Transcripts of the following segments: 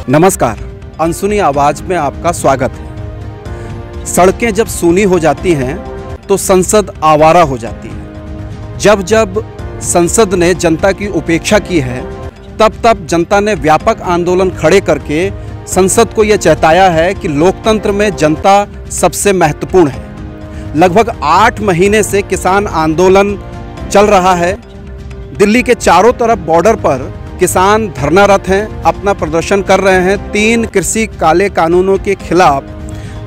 नमस्कार, अनसुनी आवाज में आपका स्वागत है। सड़कें जब सूनी हो जाती हैं तो संसद आवारा हो जाती है। जब जब संसद ने जनता की उपेक्षा की है तब तब जनता ने व्यापक आंदोलन खड़े करके संसद को यह चेताया है कि लोकतंत्र में जनता सबसे महत्वपूर्ण है। लगभग 8 महीने से किसान आंदोलन चल रहा है। दिल्ली के चारों तरफ बॉर्डर पर किसान धरनारत हैं, अपना प्रदर्शन कर रहे हैं। 3 कृषि काले कानूनों के खिलाफ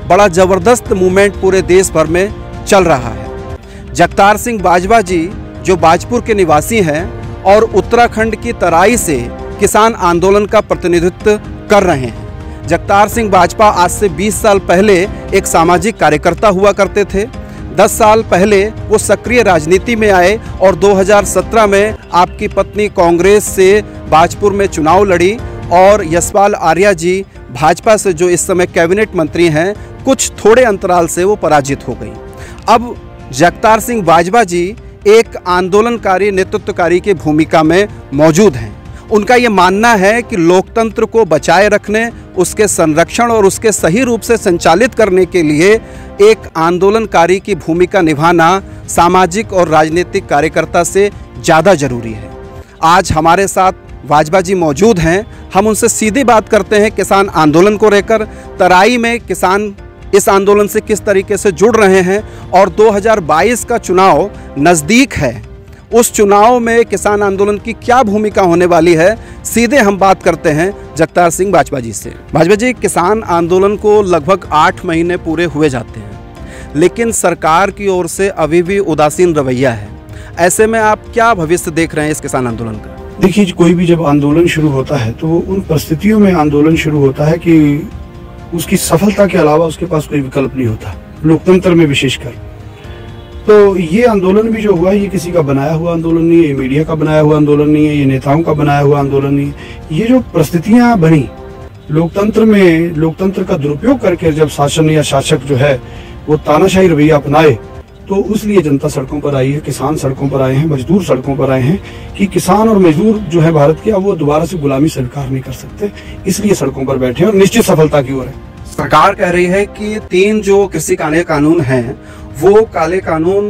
बड़ा ज़बरदस्त मूवमेंट पूरे देश भर में चल रहा है। जगतार सिंह बाजवा जी जो बाजपुर के निवासी हैं और उत्तराखंड की तराई से किसान आंदोलन का प्रतिनिधित्व कर रहे हैं। जगतार सिंह बाजवा आज से 20 साल पहले एक सामाजिक कार्यकर्ता हुआ करते थे। 10 साल पहले वो सक्रिय राजनीति में आए और 2017 में आपकी पत्नी कांग्रेस से बाजपुर में चुनाव लड़ी और यशपाल आर्या जी भाजपा से जो इस समय कैबिनेट मंत्री हैं, कुछ थोड़े अंतराल से वो पराजित हो गई। अब जगतार सिंह बाजवा जी एक आंदोलनकारी नेतृत्वकारी की भूमिका में मौजूद हैं। उनका ये मानना है कि लोकतंत्र को बचाए रखने, उसके संरक्षण और उसके सही रूप से संचालित करने के लिए एक आंदोलनकारी की भूमिका निभाना सामाजिक और राजनीतिक कार्यकर्ता से ज़्यादा जरूरी है। आज हमारे साथ बाजवा जी मौजूद हैं। हम उनसे सीधी बात करते हैं किसान आंदोलन को लेकर, तराई में किसान इस आंदोलन से किस तरीके से जुड़ रहे हैं और 2022 का चुनाव नज़दीक है, उस चुनाव में किसान आंदोलन की क्या भूमिका होने वाली है। सीधे हम बात करते हैं जगतार सिंह बाजवा जी से। बाजवा जी, किसान आंदोलन को लगभग 8 महीने पूरे हुए जाते हैं, लेकिन सरकार की ओर से अभी भी उदासीन रवैया है। ऐसे में आप क्या भविष्य देख रहे हैं इस किसान आंदोलन का? देखिए, कोई भी जब आंदोलन शुरू होता है तो उन परिस्थितियों में आंदोलन शुरू होता है कि उसकी सफलता के अलावा उसके पास कोई विकल्प नहीं होता, लोकतंत्र में विशेषकर। तो ये आंदोलन भी जो हुआ, ये किसी का बनाया हुआ आंदोलन नहीं है, ये मीडिया का बनाया हुआ आंदोलन नहीं है, ये नेताओं का बनाया हुआ आंदोलन नहीं है। ये जो परिस्थितियां बनी लोकतंत्र में, लोकतंत्र का दुरुपयोग करके जब शासन या शासक जो है वो तानाशाही रवैया अपनाए, तो उसलिए जनता सड़कों पर आई है, किसान सड़कों पर आए हैं, मजदूर सड़कों पर आए हैं कि किसान और मजदूर जो है भारत के, अब वो दोबारा से गुलामी स्वीकार नहीं कर सकते, इसलिए सड़कों पर बैठे हैं और निश्चित सफलता की ओर है। सरकार कह रही है कि 3 जो कृषि काले कानून हैं वो काले कानून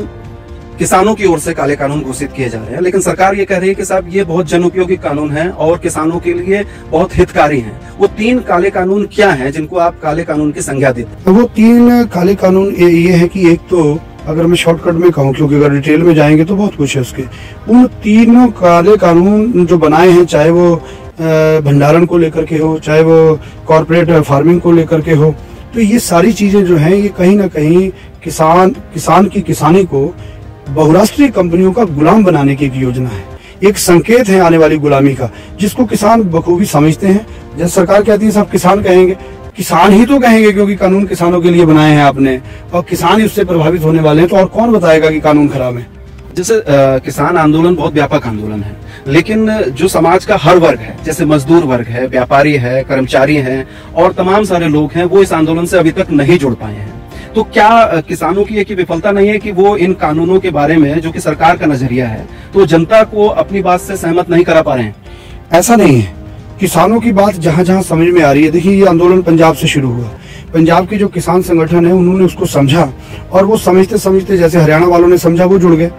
किसानों की ओर से काले कानून घोषित किए जा रहे हैं, लेकिन सरकार ये कह रही है कि साहब ये बहुत जनउपयोगी कानून हैं और किसानों के लिए बहुत हितकारी हैं। वो 3 काले कानून क्या हैं जिनको आप काले कानून की संज्ञा देते हैं? वो 3 काले कानून ये है कि एक तो, अगर मैं शॉर्टकट में कहूँ, क्योंकि अगर डिटेल में जाएंगे तो बहुत कुछ है उसके, उन 3 काले कानून जो बनाए हैं, चाहे वो भंडारण को लेकर के हो, चाहे वो कॉर्पोरेट फार्मिंग को लेकर के हो, तो ये सारी चीजें जो हैं ये कहीं ना कहीं किसान की किसानी को बहुराष्ट्रीय कंपनियों का गुलाम बनाने की एक योजना है, एक संकेत है आने वाली गुलामी का, जिसको किसान बखूबी समझते हैं। जैसे सरकार कहती है सब किसान कहेंगे, किसान ही तो कहेंगे क्योंकि कानून किसानों के लिए बनाए हैं आपने और किसान ही उससे प्रभावित होने वाले हैं, तो और कौन बताएगा कि कानून खराब है। जैसे किसान आंदोलन बहुत व्यापक आंदोलन है, लेकिन जो समाज का हर वर्ग है, जैसे मजदूर वर्ग है, व्यापारी है, कर्मचारी हैं और तमाम सारे लोग हैं, वो इस आंदोलन से अभी तक नहीं जुड़ पाए हैं। तो क्या किसानों की एक विफलता नहीं है कि वो इन कानूनों के बारे में, जो कि सरकार का नजरिया है, तो जनता को अपनी बात से सहमत नहीं करा पा रहे हैं? ऐसा नहीं है, किसानों की बात जहां जहां समझ में आ रही है। देखिए, ये आंदोलन पंजाब से शुरू हुआ, पंजाब के जो किसान संगठन है उन्होंने उसको समझा और वो समझते समझते, जैसे हरियाणा वालों ने समझा वो जुड़ गए,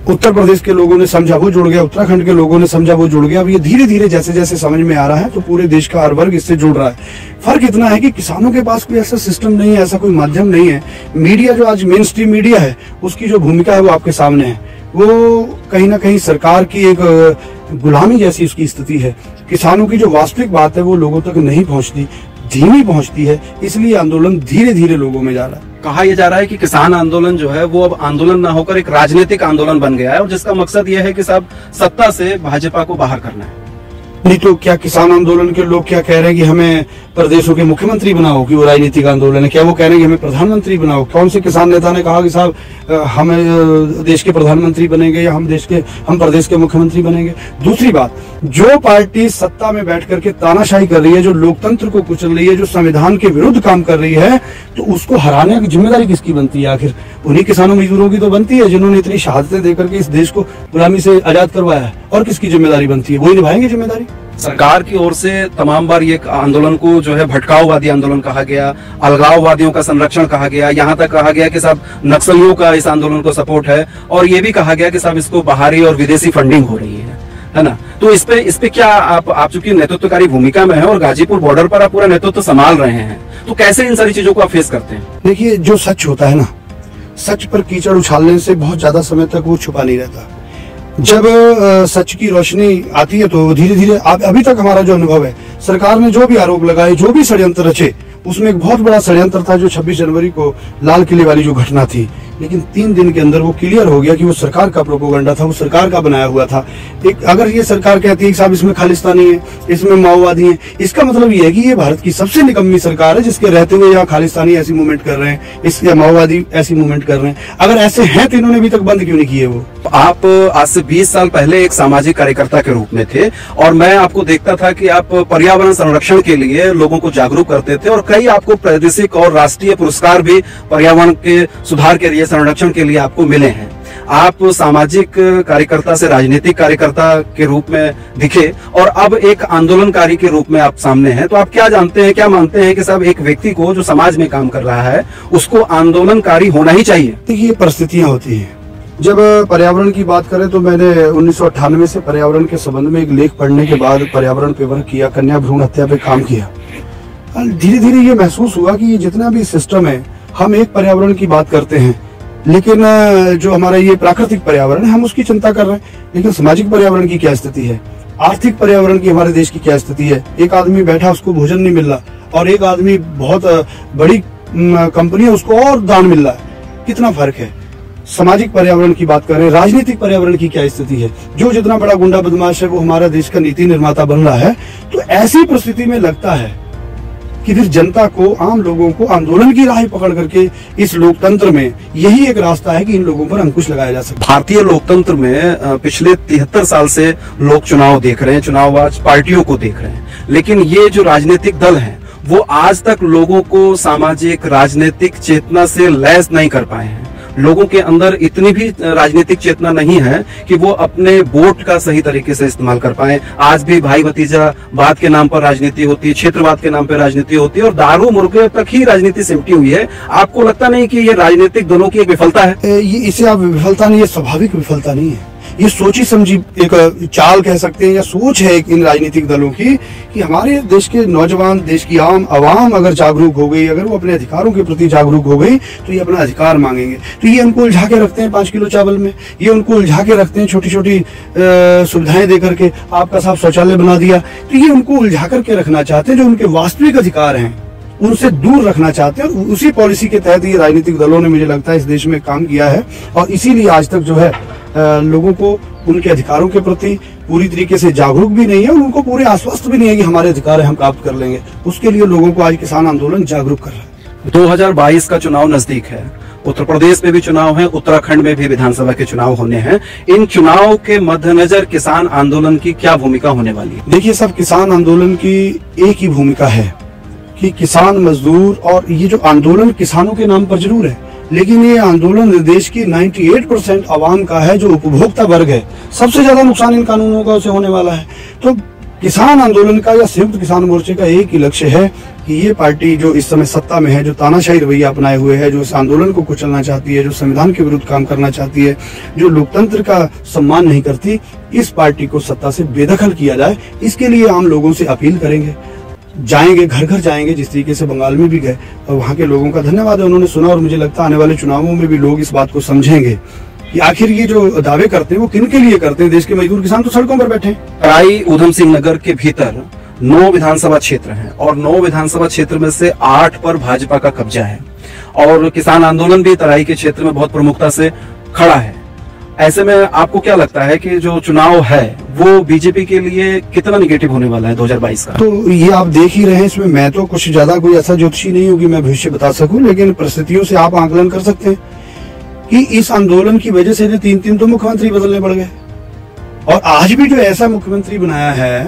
उत्तर प्रदेश के लोगों ने समझा वो जुड़ गया, उत्तराखंड के लोगों ने समझा वो जुड़ गया। अब ये धीरे धीरे जैसे जैसे समझ में आ रहा है तो पूरे देश का हर वर्ग इससे जुड़ रहा है। फर्क इतना है कि किसानों के पास कोई ऐसा सिस्टम नहीं है, ऐसा कोई माध्यम नहीं है। मीडिया जो आज मेन स्ट्रीम मीडिया है, उसकी जो भूमिका है वो आपके सामने है, वो कहीं ना कहीं सरकार की एक गुलामी जैसी उसकी स्थिति है। किसानों की जो वास्तविक बात है वो लोगों तक नहीं पहुंचती, धीमी पहुंचती है, इसलिए आंदोलन धीरे धीरे लोगों में जा रहा है। कहा यह जा रहा है कि किसान आंदोलन जो है वो अब आंदोलन ना होकर एक राजनीतिक आंदोलन बन गया है और जिसका मकसद यह है कि साहब सत्ता से भाजपा को बाहर करना है। नहीं तो क्या किसान आंदोलन के लोग क्या कह रहे हैं कि हमें प्रदेशों के मुख्यमंत्री बनाओ, कि वो राजनीतिक आंदोलन है? क्या वो कह रहे हैं कि हमें प्रधानमंत्री बनाओ? कौन से किसान नेता ने कहा कि साहब हम देश के प्रधानमंत्री बनेंगे या हम प्रदेश के मुख्यमंत्री बनेंगे? दूसरी बात, जो पार्टी सत्ता में बैठ करके तानाशाही कर रही है, जो लोकतंत्र को कुचल रही है, जो संविधान के विरुद्ध काम कर रही है, तो उसको हराने की जिम्मेदारी किसकी बनती है? आखिर उन्हीं किसानों मजदूरों की तो बनती है जिन्होंने इतनी शहादतें देकर के इस देश को गुलामी से आजाद करवाया है। और किसकी जिम्मेदारी बनती है? वही निभाएंगे जिम्मेदारी। सरकार की ओर से तमाम बार ये आंदोलन को जो है भटकाववादी आंदोलन कहा गया, अलगाववादियों का संरक्षण कहा गया, यहाँ तक कहा गया कि साहब नक्सलियों का इस आंदोलन को सपोर्ट है, और ये भी कहा गया कि साहब इसको बाहरी और विदेशी फंडिंग हो रही है ना। तो इस पे क्या आप चूंकि नेतृत्वकारी भूमिका में है और गाजीपुर बॉर्डर पर आप पूरा नेतृत्व संभाल रहे हैं, तो कैसे इन सारी चीजों को आप फेस करते हैं? देखिए, जो सच होता है ना, सच पर कीचड़ उछालने से बहुत ज्यादा समय तक वो छुपा नहीं रहता। जब सच की रोशनी आती है तो धीरे धीरे, अभी तक हमारा जो अनुभव है, सरकार ने जो भी आरोप लगाए, जो भी षड्यंत्र रचे, उसमें एक बहुत बड़ा षड्यंत्र था जो 26 जनवरी को लाल किले वाली जो घटना थी, लेकिन 3 दिन के अंदर वो क्लियर हो गया कि वो सरकार का प्रोपेगेंडा था, वो सरकार का बनाया हुआ था। अगर ये सरकार कहती है कि साहब इसमें खालिस्तानी है, इसमें माओवादी है, इसका मतलब ये है कि ये भारत की सबसे निकम्मी सरकार है, जिसके रहते हुए यहाँ खालिस्तानी ऐसी मूवमेंट कर रहे हैं, इसके माओवादी ऐसी मूवमेंट कर रहे हैं। अगर ऐसे हैं तो इन्होंने अभी तक बंद क्यों नहीं किए? वो आप आज से 20 साल पहले एक सामाजिक कार्यकर्ता के रूप में थे, और मैं आपको देखता था कि आप पर्यावरण संरक्षण के लिए लोगों को जागरूक करते थे, और कई आपको प्रादेशिक और राष्ट्रीय पुरस्कार भी पर्यावरण के सुधार के लिए, संरक्षण के लिए आपको मिले हैं। आप सामाजिक कार्यकर्ता से राजनीतिक कार्यकर्ता के रूप में दिखे, और अब एक आंदोलनकारी के रूप में आप सामने हैं। तो आप क्या जानते हैं, क्या मानते हैं कि साहब एक व्यक्ति को जो समाज में काम कर रहा है उसको आंदोलनकारी होना ही चाहिए? देखिए, परिस्थितियां होती हैं। जब पर्यावरण की बात करें तो मैंने 1998 से पर्यावरण के संबंध में एक लेख पढ़ने के बाद पर्यावरण पे वर्क किया, कन्या भ्रूण हत्या पे काम किया। धीरे धीरे ये महसूस हुआ कि ये जितना भी सिस्टम है, हम एक पर्यावरण की बात करते हैं, लेकिन जो हमारा ये प्राकृतिक पर्यावरण है हम उसकी चिंता कर रहे हैं, लेकिन सामाजिक पर्यावरण की क्या स्थिति है, आर्थिक पर्यावरण की हमारे देश की क्या स्थिति है? एक आदमी बैठा, उसको भोजन नहीं मिल रहा, और एक आदमी बहुत बड़ी कंपनी है, उसको और दान मिल रहा है। कितना फर्क है? सामाजिक पर्यावरण की बात करें, राजनीतिक पर्यावरण की क्या स्थिति है? जो जितना बड़ा गुंडा बदमाश है वो हमारा देश का नीति निर्माता बन रहा है। तो ऐसी परिस्थिति में लगता है कि फिर जनता को, आम लोगों को आंदोलन की राह पकड़ करके इस लोकतंत्र में यही एक रास्ता है कि इन लोगों पर अंकुश लगाया जा सकता है। भारतीय लोकतंत्र में पिछले 73 साल से लोग चुनाव देख रहे हैं, चुनाववाद पार्टियों को देख रहे हैं, लेकिन ये जो राजनीतिक दल हैं वो आज तक लोगों को सामाजिक राजनीतिक चेतना से लैस नहीं कर पाए हैं। लोगों के अंदर इतनी भी राजनीतिक चेतना नहीं है कि वो अपने वोट का सही तरीके से इस्तेमाल कर पाए। आज भी भाई भतीजा बात के नाम पर राजनीति होती है, क्षेत्रवाद के नाम पर राजनीति होती है, और दारू मुर्गे तक ही राजनीति सिमटी हुई है। आपको लगता नहीं कि ये राजनीतिक दलों की एक विफलता है? इसे आप विफलता नहीं, ये स्वाभाविक विफलता नहीं है, ये सोची समझी एक चाल कह सकते हैं, या सोच है इन राजनीतिक दलों की कि हमारे देश के नौजवान, देश की आम आवाम अगर जागरूक हो गई, अगर वो अपने अधिकारों के प्रति जागरूक हो गई तो ये अपना अधिकार मांगेंगे। तो ये उनको उलझा के रखते हैं 5 किलो चावल में, ये उनको उलझा के रखते हैं छोटी छोटी सुविधाएं दे करके, आपका साफ शौचालय बना दिया। तो ये उनको उलझा करके रखना चाहते हैं, जो उनके वास्तविक अधिकार हैं उनसे दूर रखना चाहते हैं। और उसी पॉलिसी के तहत ये राजनीतिक दलों ने, मुझे लगता है, इस देश में काम किया है, और इसीलिए आज तक जो है लोगों को उनके अधिकारों के प्रति पूरी तरीके से जागरूक भी नहीं है, और उनको पूरे आश्वस्त भी नहीं है कि हमारे अधिकार है, हम प्राप्त कर लेंगे। उसके लिए लोगों को आज किसान आंदोलन जागरूक कर रहा है। 2022 का चुनाव नजदीक है, उत्तर प्रदेश में भी चुनाव है, उत्तराखंड में भी विधानसभा के चुनाव होने हैं। इन चुनाव के मद्देनजर किसान आंदोलन की क्या भूमिका होने वाली है? देखिए, सब किसान आंदोलन की एक ही भूमिका है कि किसान, मजदूर, और ये जो आंदोलन किसानों के नाम पर जरूर है, लेकिन ये आंदोलन देश की 98% आवाम का है, जो उपभोक्ता वर्ग है। सबसे ज्यादा नुकसान इन कानूनों का उसे होने वाला है। तो किसान आंदोलन का या संयुक्त किसान मोर्चे का एक ही लक्ष्य है कि ये पार्टी जो इस समय सत्ता में है, जो तानाशाही रवैया अपनाए हुए है, जो इस आंदोलन को कुचलना चाहती है, जो संविधान के विरुद्ध काम करना चाहती है, जो लोकतंत्र का सम्मान नहीं करती, इस पार्टी को सत्ता से बेदखल किया जाए। इसके लिए आम लोगों से अपील करेंगे, जाएंगे, घर घर जाएंगे, जिस तरीके से बंगाल में भी गए, और वहां के लोगों का धन्यवाद है, उन्होंने सुना। और मुझे लगता है आने वाले चुनावों में भी लोग इस बात को समझेंगे कि आखिर ये जो दावे करते हैं वो किन के लिए करते हैं। देश के मजदूर किसान तो सड़कों पर बैठे हैं। तराई उधम सिंह नगर के भीतर 9 विधानसभा क्षेत्र हैं, और 9 विधानसभा क्षेत्र में से 8 पर भाजपा का कब्जा है, और किसान आंदोलन भी तराई के क्षेत्र में बहुत प्रमुखता से खड़ा है। ऐसे में आपको क्या लगता है कि जो चुनाव है वो बीजेपी के लिए कितना निगेटिव होने वाला है 2022 का? तो ये आप देख ही रहे हैं। इसमें मैं तो कुछ ज्यादा कोई ऐसा ज्योतिषी नहीं हूँ कि मैं भविष्य बता सकूं, लेकिन परिस्थितियों से आप आकलन कर सकते हैं कि इस आंदोलन की वजह से 3-3 तो मुख्यमंत्री बदलने पड़ गए, और आज भी जो ऐसा मुख्यमंत्री बनाया है,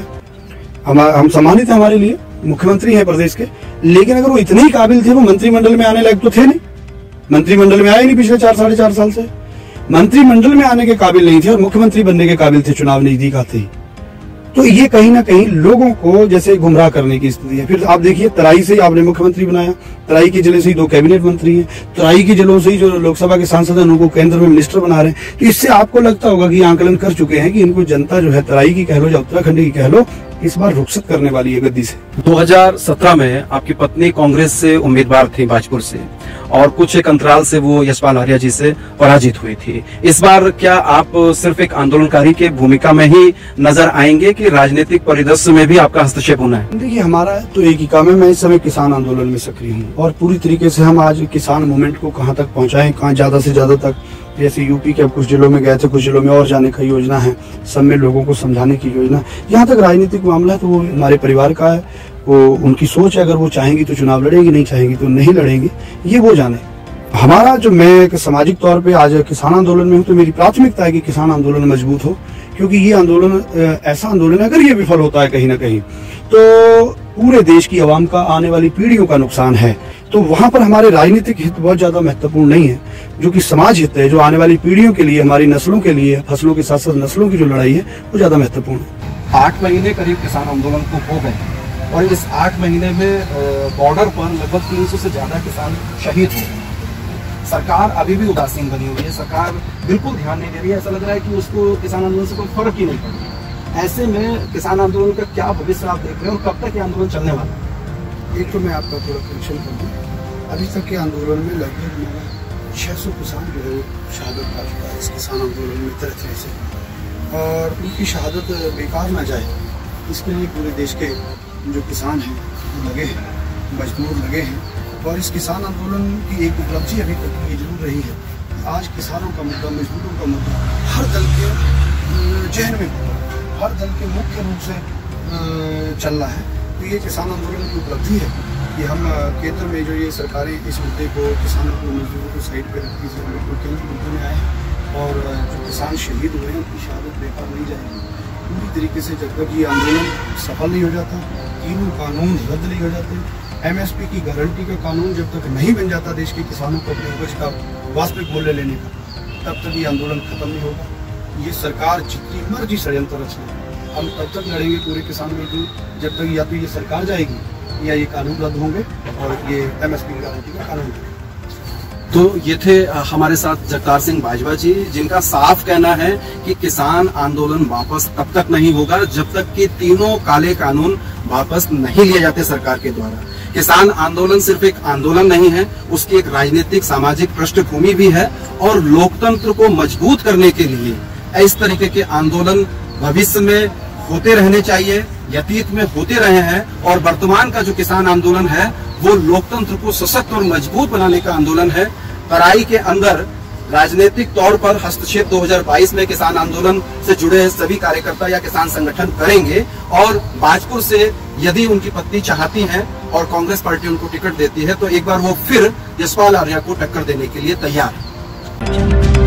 हम सम्मानित है, हमारे लिए मुख्यमंत्री है प्रदेश के, लेकिन अगर वो इतने ही काबिल थे, वो मंत्रिमंडल में आने लायक तो थे नहीं। मंत्रिमंडल में आए नहीं पिछले 4-4.5 साल से, मंत्रिमंडल में आने के काबिल नहीं थे, और मुख्यमंत्री बनने के काबिल थे चुनाव नजदीक आते ही। तो ये कहीं ना कहीं लोगों को जैसे गुमराह करने की स्थिति है। फिर आप देखिए, तराई से ही आपने मुख्यमंत्री बनाया, तराई के जिले से ही 2 कैबिनेट मंत्री हैं, तराई के जिलों से ही जो लोकसभा के सांसद हैं उनको केंद्र में मिनिस्टर बना रहे हैं। तो इससे आपको लगता होगा कि आंकलन कर चुके हैं कि इनको जनता जो है तराई की कह लो या उत्तराखंड की कह लो, इस बार रुखसत करने वाली है गद्दी से। 2017 में आपकी पत्नी कांग्रेस से उम्मीदवार थी भाजपुर से, और कुछ एक अंतराल से वो यशपाल आर्या जी से पराजित हुई थी। इस बार क्या आप सिर्फ एक आंदोलनकारी के भूमिका में ही नजर आएंगे कि राजनीतिक परिदृश्य में भी आपका हस्तक्षेप होना है? देखिए, हमारा तो एक ही काम है, मैं इस समय किसान आंदोलन में सक्रिय हूँ और पूरी तरीके से हम आज किसान मूवमेंट को कहाँ तक पहुँचाएं, कहाँ ज्यादा से ज्यादा तक। जैसे यूपी के कुछ जिलों में गए थे, कुछ जिलों में और जाने का योजना है, सब में लोगों को समझाने की योजना। यहाँ तक राजनीतिक मामला है तो वो हमारे परिवार का है, वो उनकी सोच है। अगर वो चाहेंगी तो चुनाव लड़ेगी, नहीं चाहेंगी तो नहीं लड़ेंगी, ये वो जाने। हमारा जो, मैं एक सामाजिक तौर पे आज किसान आंदोलन में हूँ तो मेरी प्राथमिकता है कि किसान आंदोलन मजबूत हो, क्योंकि ये आंदोलन ऐसा आंदोलन है, अगर ये विफल होता है कहीं ना कहीं तो पूरे देश की आवाम का, आने वाली पीढ़ियों का नुकसान है। तो वहां पर हमारे राजनीतिक हित बहुत ज्यादा महत्वपूर्ण नहीं है, जो कि समाज हित है, जो आने वाली पीढ़ियों के लिए, हमारी नस्लों के लिए, फसलों के साथ साथ नस्लों की जो लड़ाई है वो ज्यादा महत्वपूर्ण है। 8 महीने करीब किसान आंदोलन को हो गए और इस 8 महीने में बॉर्डर पर लगभग 300 से ज्यादा किसान शहीद हो गए। सरकार अभी भी उदासीन बनी हुई है, सरकार बिल्कुल ध्यान नहीं दे रही है। ऐसा लग रहा है कि उसको किसान आंदोलन से कोई फर्क ही नहीं पड़ रहा। ऐसे में किसान आंदोलन का क्या भविष्य आप देख रहे हैं और कब तक ये आंदोलन चलने वाला है? एक तो मैं आपका थोड़ा करेक्शन कर दूं, अभी तक के आंदोलन में लगभग 600 किसान जो है शहादत पा चुका है इस किसान आंदोलन में तरह तरह से, और उनकी शहादत बेकार ना जाए इसके लिए पूरे देश के जो किसान हैं वो लगे हैं, मजदूर लगे हैं। और इस किसान आंदोलन की एक उपलब्धि अभी तक ये जरूर रही है, आज किसानों का मुद्दा, मजदूरों का मुद्दा हर दल के जहन में होता है, हर दल के मुख्य रूप से चल रहा है। तो ये किसान आंदोलन की उपलब्धि है कि हम केंद्र में जो ये सरकारें इस मुद्दे को, किसानों को, मजदूरों को साइड पर रखती है, हम लोग केंद्र मुद्दे में आए हैं और जो किसान शहीद हुए हैं उनकी शहादत बेकार नहीं जाएगी। पूरी तरीके से जब तक ये आंदोलन सफल नहीं हो जाता, तीनों कानून रद्द नहीं हो जाते, MSP की गारंटी का कानून जब तक नहीं बन जाता देश के किसानों को अपने उपज का वास्तविक मूल्य लेने का, तब तक ये आंदोलन खत्म नहीं होगा। ये सरकार जितनी मर्जी षड्यंत्र रच ले, हम तब तक लड़ेंगे पूरे किसान मजदूर जब तक या तो ये सरकार जाएगी या ये कानून रद्द होंगे और ये MSP की गारंटी का कानून। तो ये थे हमारे साथ जगतार सिंह बाजवा जी, जिनका साफ कहना है कि किसान आंदोलन वापस तब तक नहीं होगा जब तक कि तीनों काले कानून वापस नहीं लिए जाते सरकार के द्वारा। किसान आंदोलन सिर्फ एक आंदोलन नहीं है, उसकी एक राजनीतिक सामाजिक पृष्ठभूमि भी है और लोकतंत्र को मजबूत करने के लिए इस तरीके के आंदोलन भविष्य में होते रहने चाहिए, अतीत में होते रहे हैं। और वर्तमान का जो किसान आंदोलन है वो लोकतंत्र को सशक्त और मजबूत बनाने का आंदोलन है। तराई के अंदर राजनीतिक तौर पर हस्तक्षेप 2022 में किसान आंदोलन से जुड़े सभी कार्यकर्ता या किसान संगठन करेंगे और भाजपुर से यदि उनकी पत्नी चाहती हैं और कांग्रेस पार्टी उनको टिकट देती है तो एक बार वो फिर यशपाल आर्या को टक्कर देने के लिए तैयार है।